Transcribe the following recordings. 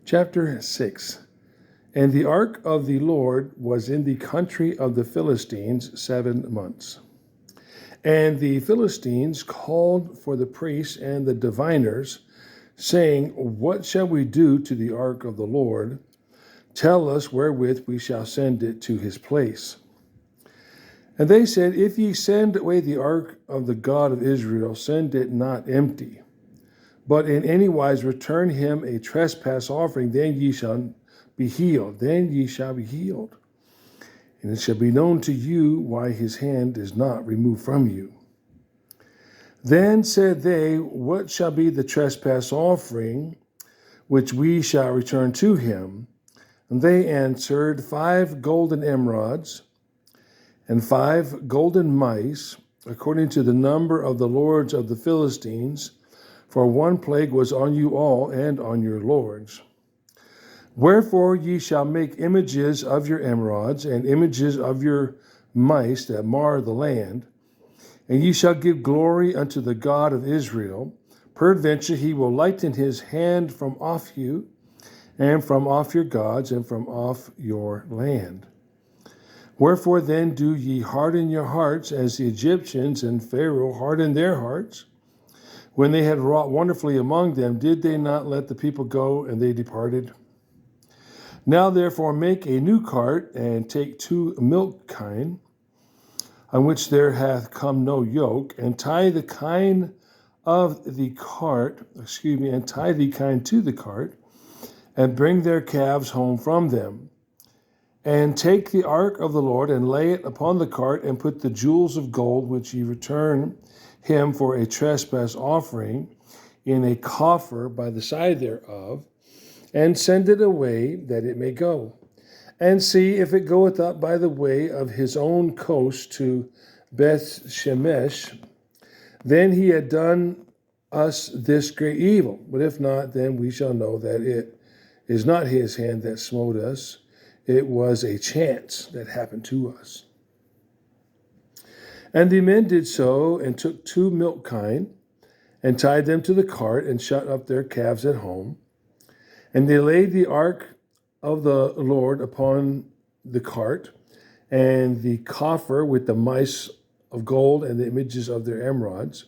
Chapter 6. And the ark of the Lord was in the country of the Philistines 7 months. And the Philistines called for the priests and the diviners, saying, What shall we do to the ark of the Lord? Tell us wherewith we shall send it to his place. And they said, If ye send away the ark of the God of Israel, send it not empty, but in any wise return him a trespass offering, then ye shall be healed. Then ye shall be healed. And it shall be known to you why his hand is not removed from you. Then said they, What shall be the trespass offering which we shall return to him? And they answered, 5 golden emerods, and 5 golden mice, according to the number of the lords of the Philistines, for one plague was on you all and on your lords. Wherefore ye shall make images of your emerods, and images of your mice that mar the land, and ye shall give glory unto the God of Israel. Peradventure he will lighten his hand from off you, and from off your gods, and from off your land. Wherefore then do ye harden your hearts, as the Egyptians and Pharaoh hardened their hearts? When they had wrought wonderfully among them, did they not let the people go, and they departed? Now therefore make a new cart, and take 2 milk kine, on which there hath come no yoke, and tie the kine to the cart, and bring their calves home from them. And take the ark of the Lord, and lay it upon the cart, and put the jewels of gold, which ye return him for a trespass offering, in a coffer by the side thereof, and send it away that it may go. And see if it goeth up by the way of his own coast to Beth Shemesh. Then he had done us this great evil. But if not, then we shall know that it is not his hand that smote us. It was a chance that happened to us. And the men did so, and took 2 milk kine, and tied them to the cart, and shut up their calves at home. And they laid the ark of the Lord upon the cart, and the coffer with the mice of gold, and the images of their emerods.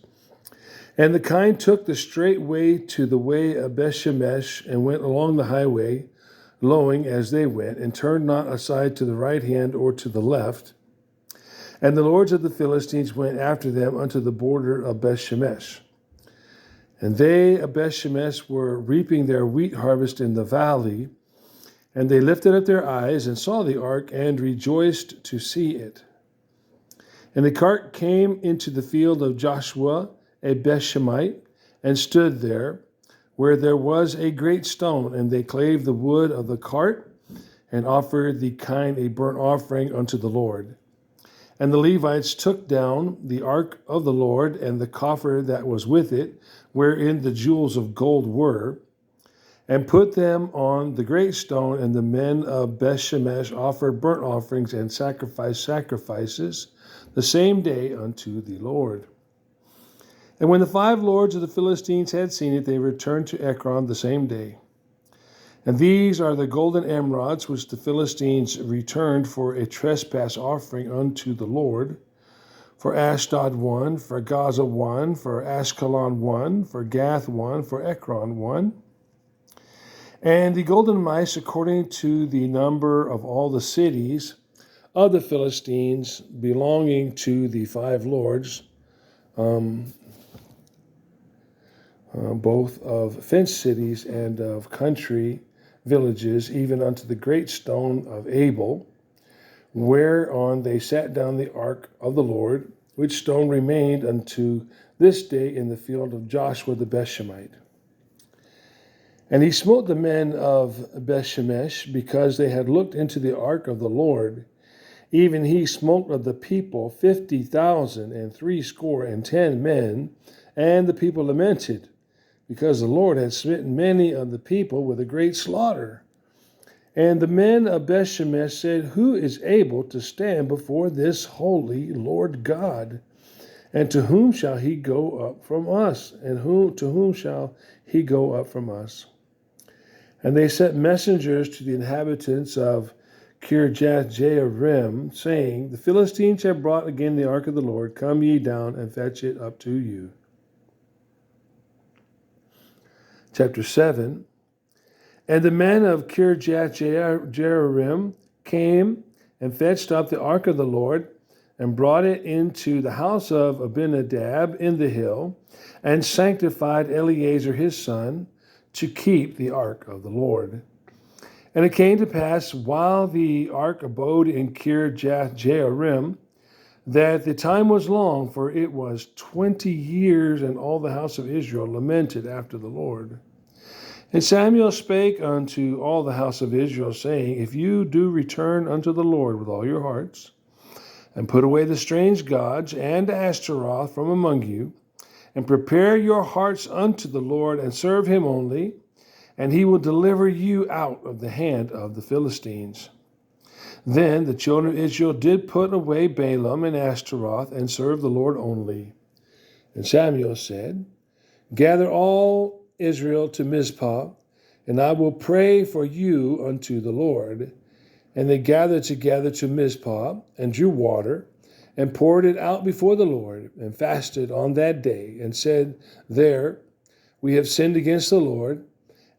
And the kine took the straight way to the way of Bethshemesh, and went along the highway, lowing as they went, and turned not aside to the right hand or to the left. And the lords of the Philistines went after them unto the border of Bethshemesh. And they of Bethshemesh were reaping their wheat harvest in the valley, and they lifted up their eyes and saw the ark, and rejoiced to see it. And the cart came into the field of Joshua a Bethshemite, and stood there, where there was a great stone, and they clave the wood of the cart, and offered the kine a burnt offering unto the Lord. And the Levites took down the ark of the Lord, and the coffer that was with it, wherein the jewels of gold were, and put them on the great stone. And the men of Bethshemesh offered burnt offerings and sacrificed sacrifices the same day unto the Lord. And when the 5 lords of the Philistines had seen it, they returned to Ekron the same day. And these are the golden emerods which the Philistines returned for a trespass offering unto the Lord. For Ashdod 1, for Gaza 1, for Ashkelon 1, for Gath 1, for Ekron 1. And the golden mice according to the number of all the cities of the Philistines belonging to the 5 lords, both of fenced cities and of country villages, even unto the great stone of Abel, whereon they sat down the ark of the Lord, which stone remained unto this day in the field of Joshua the Bethshemite. And he smote the men of Bethshemesh, because they had looked into the ark of the Lord. Even he smote of the people 50,010 men, and the people lamented, because the Lord had smitten many of the people with a great slaughter. And the men of Bethshemesh said, Who is able to stand before this holy Lord God? And to whom shall he go up from us? And to whom shall he go up from us? And they sent messengers to the inhabitants of Kirjath-jearim, saying, The Philistines have brought again the ark of the Lord. Come ye down and fetch it up to you. Chapter 7. And the men of Kirjath-jearim came and fetched up the ark of the Lord, and brought it into the house of Abinadab in the hill, and sanctified Eleazar his son to keep the ark of the Lord. And it came to pass, while the ark abode in Kirjath-jearim, that the time was long, for it was 20 years, and all the house of Israel lamented after the Lord. And Samuel spake unto all the house of Israel, saying, If you do return unto the Lord with all your hearts, and put away the strange gods and Ashtaroth from among you, and prepare your hearts unto the Lord, and serve him only, and he will deliver you out of the hand of the Philistines. Then the children of Israel did put away Balaam and Ashtaroth, and serve the Lord only. And Samuel said, Gather all Israel to Mizpah, and I will pray for you unto the Lord. And they gathered together to Mizpah, and drew water, and poured it out before the Lord, and fasted on that day, and said, There we have sinned against the Lord.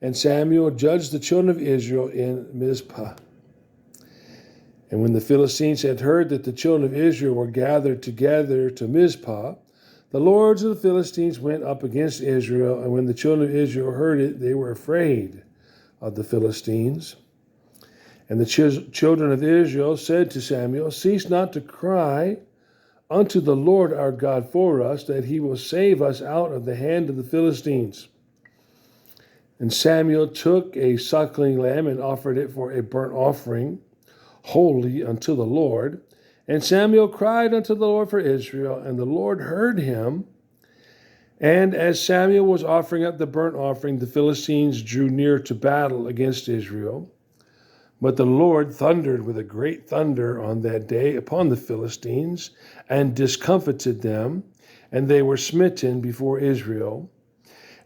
And Samuel judged the children of Israel in Mizpah. And when the Philistines had heard that the children of Israel were gathered together to Mizpah, the lords of the Philistines went up against Israel. And when the children of Israel heard it, they were afraid of the Philistines. And the children of Israel said to Samuel, Cease not to cry unto the Lord our God for us, that he will save us out of the hand of the Philistines. And Samuel took a suckling lamb and offered it for a burnt offering, holy unto the Lord. And Samuel cried unto the Lord for Israel, and the Lord heard him. And as Samuel was offering up the burnt offering, the Philistines drew near to battle against Israel. But the Lord thundered with a great thunder on that day upon the Philistines, and discomfited them, and they were smitten before Israel.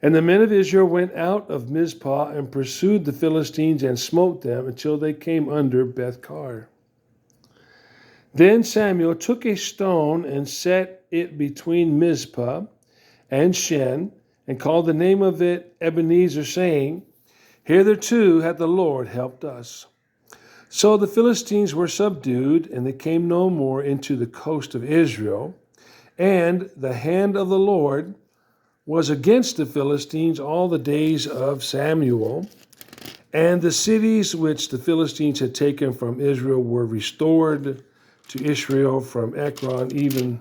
And the men of Israel went out of Mizpah, and pursued the Philistines, and smote them until they came under Bethkar. Then Samuel took a stone, and set it between Mizpah and Shen, and called the name of it Ebenezer, saying, Hitherto hath the Lord helped us. So the Philistines were subdued, and they came no more into the coast of Israel. And the hand of the Lord was against the Philistines all the days of Samuel. And the cities which the Philistines had taken from Israel were restored to Israel, from Ekron even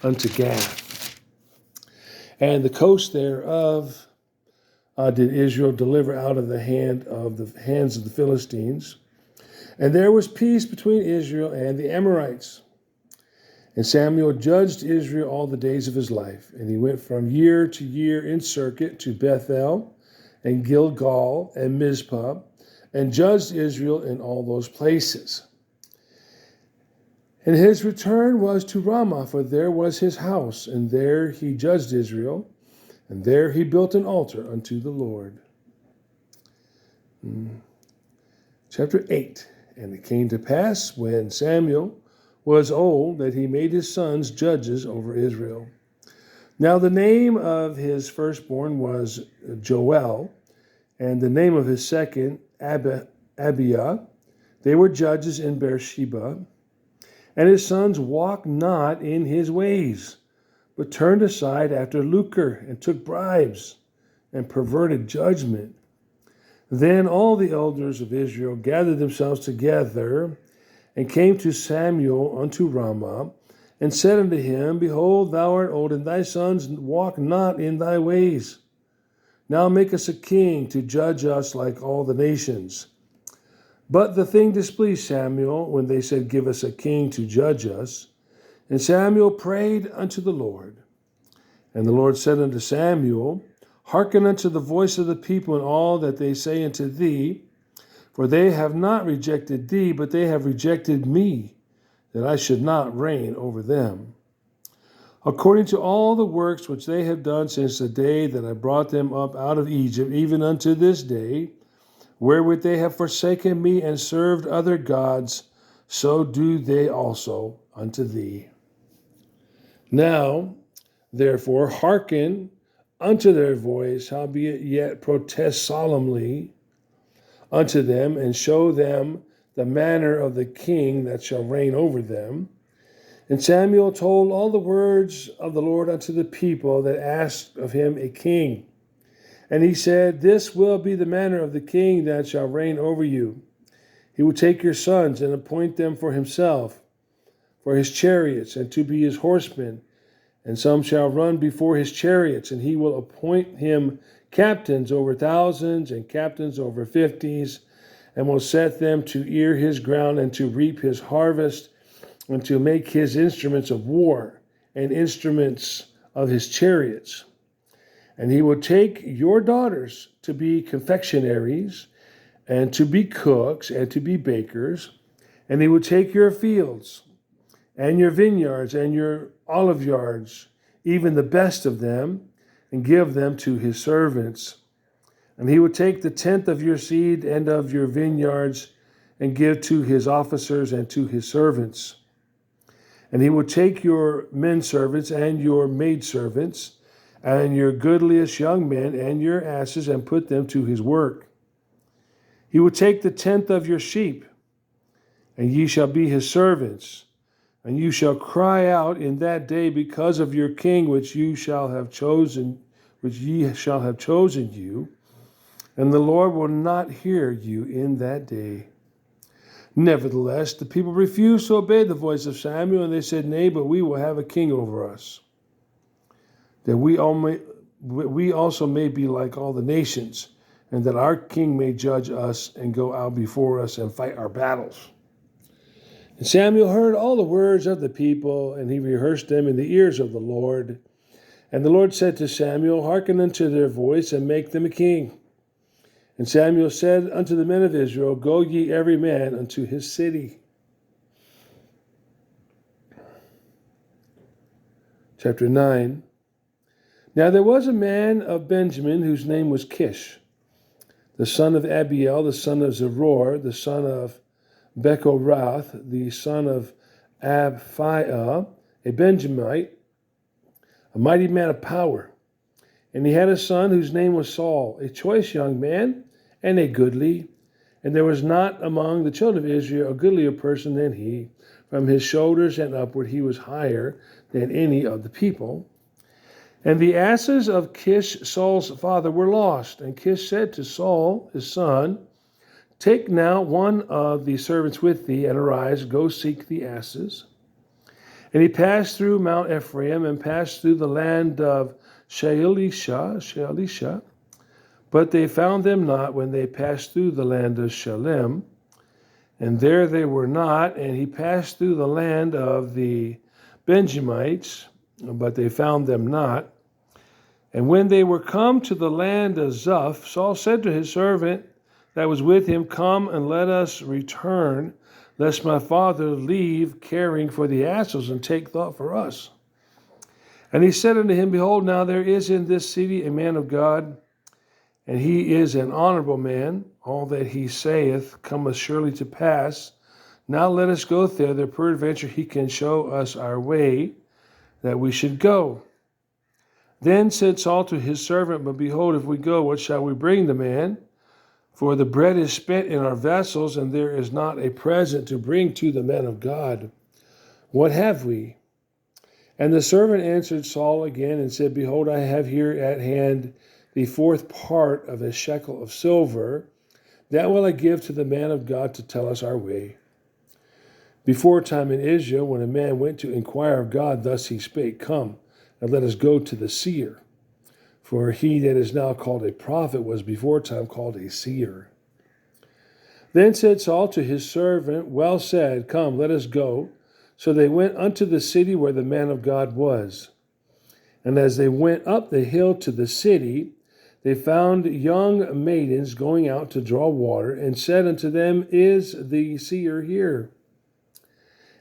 unto Gath. And the coast thereof did Israel deliver out of the hands of the Philistines. And there was peace between Israel and the Amorites. And Samuel judged Israel all the days of his life. And he went from year to year in circuit to Bethel and Gilgal and Mizpah, and judged Israel in all those places. And his return was to Ramah, for there was his house, and there he judged Israel, and there he built an altar unto the Lord. Chapter 8. And it came to pass, when Samuel was old, that he made his sons judges over Israel. Now the name of his firstborn was Joel, and the name of his second, Abiah. They were judges in Beersheba. And his sons walked not in his ways, but turned aside after lucre, and took bribes, and perverted judgment. Then all the elders of Israel gathered themselves together, and came to Samuel unto Ramah, and said unto him, Behold, thou art old, and thy sons walk not in thy ways. Now make us a king to judge us like all the nations. But the thing displeased Samuel, when they said, Give us a king to judge us. And Samuel prayed unto the Lord. And the Lord said unto Samuel, Hearken unto the voice of the people in all that they say unto thee, for they have not rejected thee, but they have rejected me, that I should not reign over them. According to all the works which they have done since the day that I brought them up out of Egypt, even unto this day, wherewith they have forsaken me and served other gods, so do they also unto thee. Now, therefore, hearken unto their voice, howbeit yet protest solemnly unto them, and show them the manner of the king that shall reign over them. And Samuel told all the words of the Lord unto the people that asked of him a king. And he said, This will be the manner of the king that shall reign over you. He will take your sons and appoint them for himself, for his chariots, and to be his horsemen. And some shall run before his chariots, and he will appoint him captains over thousands and captains over fifties, and will set them to ear his ground and to reap his harvest, and to make his instruments of war and instruments of his chariots. And he will take your daughters to be confectionaries, and to be cooks, and to be bakers. And he will take your fields, and your vineyards, and your olive yards, even the best of them, and give them to his servants. And he will take the tenth of your seed and of your vineyards, and give to his officers and to his servants. And he will take your men servants and your maid servants, and your goodliest young men and your asses, and put them to his work. He will take the tenth of your sheep, and ye shall be his servants. And you shall cry out in that day because of your king, which ye shall have chosen you, and the Lord will not hear you in that day. Nevertheless, the people refused to obey the voice of Samuel, and they said, Nay, but we will have a king over us, that we also may be like all the nations, and that our king may judge us and go out before us and fight our battles. And Samuel heard all the words of the people, and he rehearsed them in the ears of the Lord. And the Lord said to Samuel, Hearken unto their voice, and make them a king. And Samuel said unto the men of Israel, Go ye every man unto his city. Chapter 9. Now there was a man of Benjamin whose name was Kish, the son of Abiel, the son of Zeror, the son of Bechorath, the son of Abphaiah, a Benjamite, a mighty man of power. And he had a son whose name was Saul, a choice young man and a goodly. And there was not among the children of Israel a goodlier person than he. From his shoulders and upward he was higher than any of the people. And the asses of Kish, Saul's father, were lost. And Kish said to Saul, his son, Take now one of the servants with thee, and arise, go seek the asses. And he passed through Mount Ephraim, and passed through the land of Shalisha, but they found them not when they passed through the land of Shalem. And there they were not, and he passed through the land of the Benjamites, but they found them not. And when they were come to the land of Zuph, Saul said to his servant that was with him, Come and let us return, lest my father leave caring for the asses and take thought for us. And he said unto him, Behold, now there is in this city a man of God, and he is an honorable man. All that he saith cometh surely to pass. Now let us go thither, peradventure he can show us our way, that we should go. Then said Saul to his servant, But behold, if we go, what shall we bring the man? For the bread is spent in our vessels, and there is not a present to bring to the men of God. What have we? And the servant answered Saul again and said, Behold, I have here at hand the fourth part of a shekel of silver. That will I give to the man of God to tell us our way. Before time in Israel, when a man went to inquire of God, thus he spake, Come, and let us go to the seer. For he that is now called a prophet was before time called a seer. Then said Saul to his servant, Well said, come, let us go. So they went unto the city where the man of God was. And as they went up the hill to the city, they found young maidens going out to draw water, and said unto them, Is the seer here?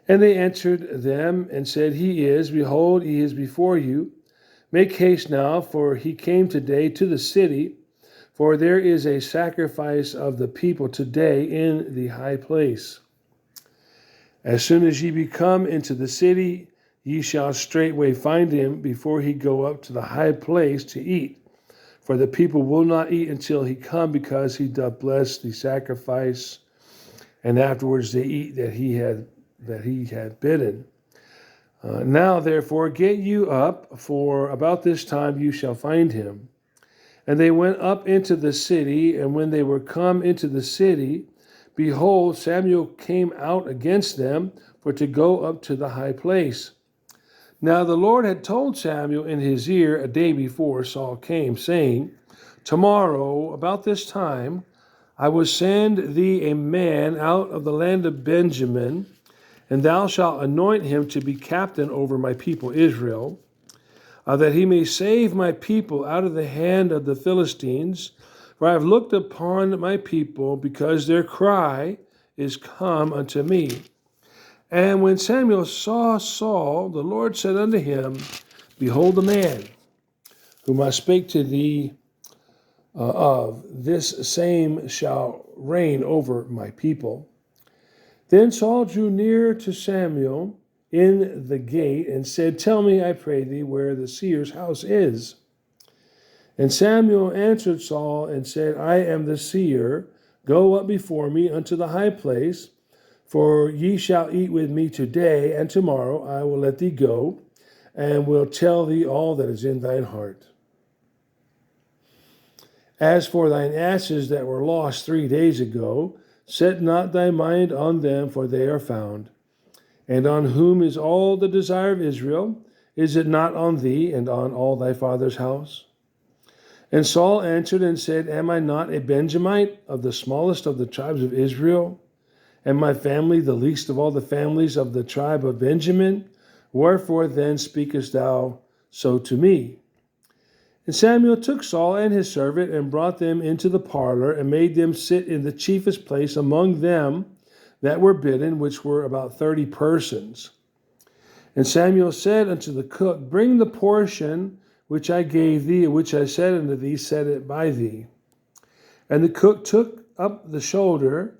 And they answered them and said, He is. Behold, he is before you. Make haste now, for he came today to the city. for there is a sacrifice of the people today in the high place. As soon as ye be come into the city, ye shall straightway find him before he go up to the high place to eat. For the people will not eat until he come, because he doth bless the sacrifice, and afterwards they eat that he had bidden. Now therefore get you up, for about this time you shall find him. And they went up into the city, and when they were come into the city, behold, Samuel came out against them for to go up to the high place. Now the Lord had told Samuel in his ear a day before Saul came, saying, Tomorrow, about this time, I will send thee a man out of the land of Benjamin, and thou shalt anoint him to be captain over my people Israel, that he may save my people out of the hand of the Philistines. For I have looked upon my people, because their cry is come unto me. And when Samuel saw Saul, the Lord said unto him, Behold the man whom I spake to thee of, this same shall reign over my people. Then Saul drew near to Samuel in the gate and said, Tell me, I pray thee, where the seer's house is. And Samuel answered Saul and said, I am the seer. Go up before me unto the high place, for ye shall eat with me today, and tomorrow I will let thee go, and will tell thee all that is in thine heart. As for thine asses that were lost 3 days ago, set not thy mind on them, for they are found. And on whom is all the desire of Israel? Is it not on thee and on all thy father's house? And Saul answered and said, Am I not a Benjamite, of the smallest of the tribes of Israel? And my family the least of all the families of the tribe of Benjamin? Wherefore then speakest thou so to me? And Samuel took Saul and his servant, and brought them into the parlor, and made them sit in the chiefest place among them that were bidden, which were about 30 persons. And Samuel said unto the cook, Bring the portion which I gave thee, which I said unto thee, set it by thee. And the cook took up the shoulder,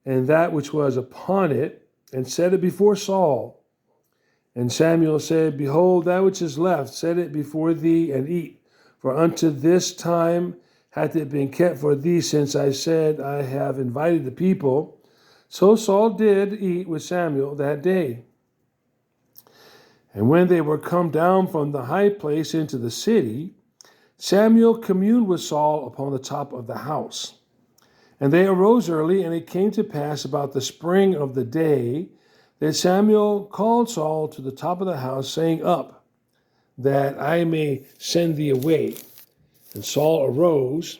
and that which was upon it, and set it before Saul. And Samuel said, Behold, that which is left, set it before thee, and eat. For unto this time hath it been kept for thee, since I said, I have invited the people. So Saul did eat with Samuel that day. And when they were come down from the high place into the city, Samuel communed with Saul upon the top of the house. And they arose early, and it came to pass about the spring of the day that Samuel called Saul to the top of the house, saying, Up, that I may send thee away. And Saul arose,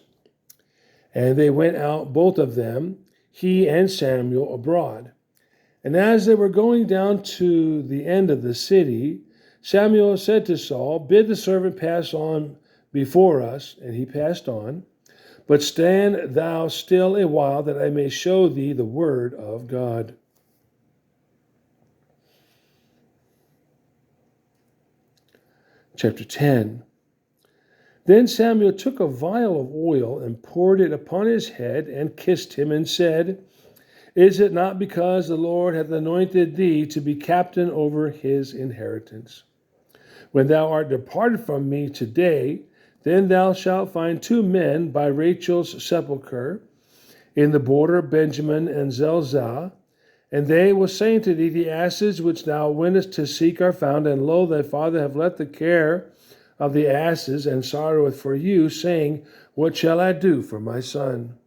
and they went out, both of them, he and Samuel, abroad. And as they were going down to the end of the city, Samuel said to Saul, Bid the servant pass on before us. And he passed on. But stand thou still a while, that I may show thee the word of God. Chapter 10. Then Samuel took a vial of oil and poured it upon his head and kissed him and said, Is it not because the Lord hath anointed thee to be captain over his inheritance? When thou art departed from me today, then thou shalt find 2 men by Rachel's sepulchre in the border of Benjamin and Zelzah, and they will say unto thee, The asses which thou wentest to seek are found, and lo, thy father hath let the care of the asses, and sorroweth for you, saying, What shall I do for my son?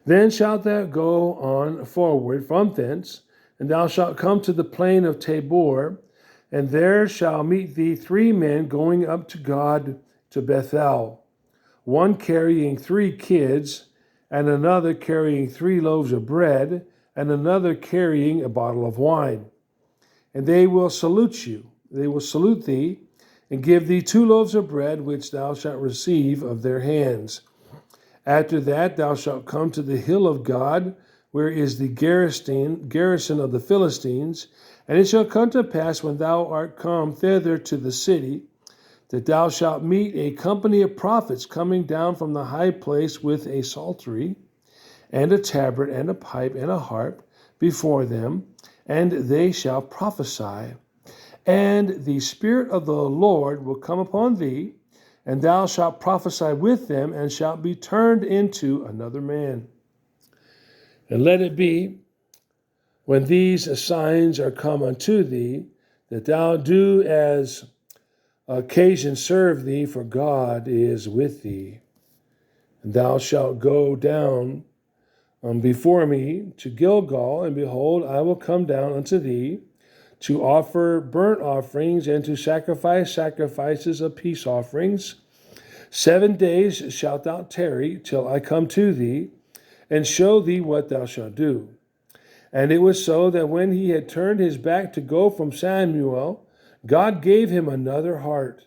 Then shalt thou go on forward from thence, and thou shalt come to the plain of Tabor, and there shall meet thee 3 men going up to God to Bethel, one carrying 3 kids, and another carrying 3 loaves of bread, and another carrying a bottle of wine. And they will salute you. They will salute thee, and give thee 2 loaves of bread, which thou shalt receive of their hands. After that thou shalt come to the hill of God, where is the garrison of the Philistines. And it shall come to pass, when thou art come thither to the city, that thou shalt meet a company of prophets coming down from the high place with a psaltery, and a tabret, and a pipe, and a harp before them, and they shall prophesy. And the Spirit of the Lord will come upon thee, and thou shalt prophesy with them, and shalt be turned into another man. And let it be, when these signs are come unto thee, that thou do as occasion serve thee, for God is with thee. And thou shalt go down before me to Gilgal, and behold, I will come down unto thee to offer burnt offerings and to sacrifice sacrifices of peace offerings. 7 days shalt thou tarry till I come to thee, and show thee what thou shalt do. And it was so that when he had turned his back to go from Samuel, God gave him another heart,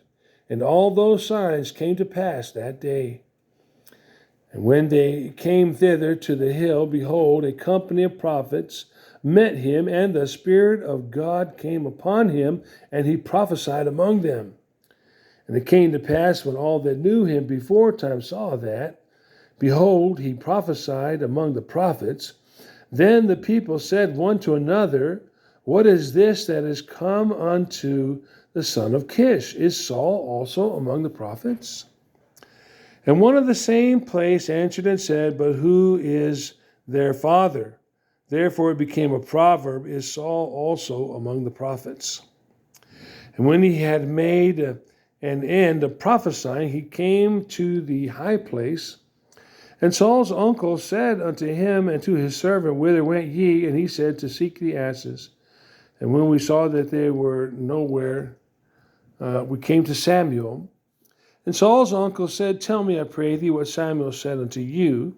and all those signs came to pass that day. And when they came thither to the hill, behold, a company of prophets met him, and the Spirit of God came upon him, and he prophesied among them. And it came to pass, when all that knew him before time saw that, behold, he prophesied among the prophets. Then the people said one to another, What is this that is come unto the son of Kish? Is Saul also among the prophets? And one of the same place answered and said, But who is their father? Therefore it became a proverb, Is Saul also among the prophets? And when he had made an end of prophesying, he came to the high place. And Saul's uncle said unto him and to his servant, Whither went ye? And he said, To seek the asses. And when we saw that they were nowhere, we came to Samuel. And Saul's uncle said, Tell me, I pray thee, what Samuel said unto you.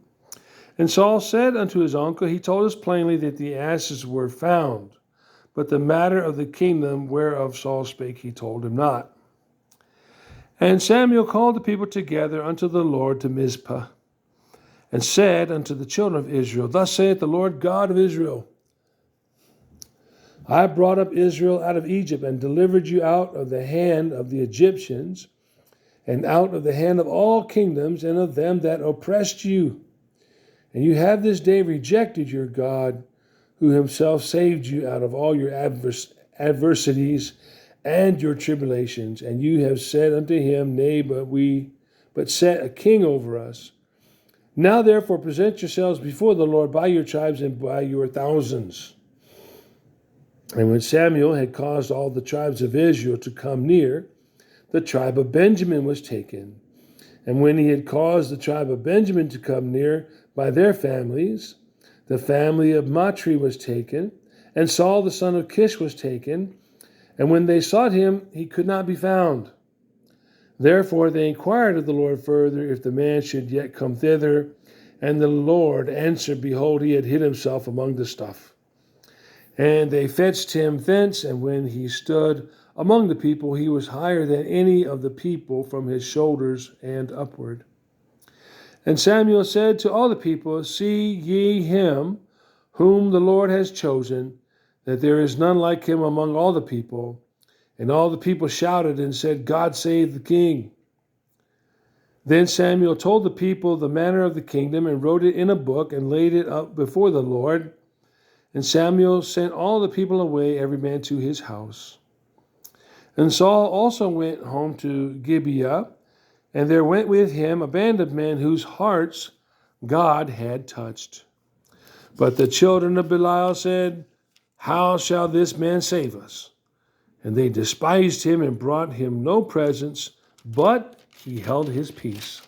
And Saul said unto his uncle, He told us plainly that the asses were found, but the matter of the kingdom whereof Saul spake he told him not. And Samuel called the people together unto the Lord to Mizpah, and said unto the children of Israel, Thus saith the Lord God of Israel, I brought up Israel out of Egypt, and delivered you out of the hand of the Egyptians, and out of the hand of all kingdoms, and of them that oppressed you. And you have this day rejected your God, who himself saved you out of all your adversities and your tribulations. And you have said unto him, Nay, but set a king over us. Now therefore present yourselves before the Lord by your tribes and by your thousands. And when Samuel had caused all the tribes of Israel to come near, the tribe of Benjamin was taken. And when he had caused the tribe of Benjamin to come near by their families, the family of Matri was taken, and Saul the son of Kish was taken. And when they sought him, he could not be found. Therefore they inquired of the Lord further if the man should yet come thither. And the Lord answered, Behold, he had hid himself among the stuff. And they fetched him thence, and when he stood among the people, he was higher than any of the people from his shoulders and upward. And Samuel said to all the people, See ye him whom the Lord has chosen, that there is none like him among all the people. And all the people shouted and said, God save the king. Then Samuel told the people the manner of the kingdom, and wrote it in a book, and laid it up before the Lord. And Samuel sent all the people away, every man to his house. And Saul also went home to Gibeah, and there went with him a band of men whose hearts God had touched. But the children of Belial said, How shall this man save us? And they despised him and brought him no presents, but he held his peace.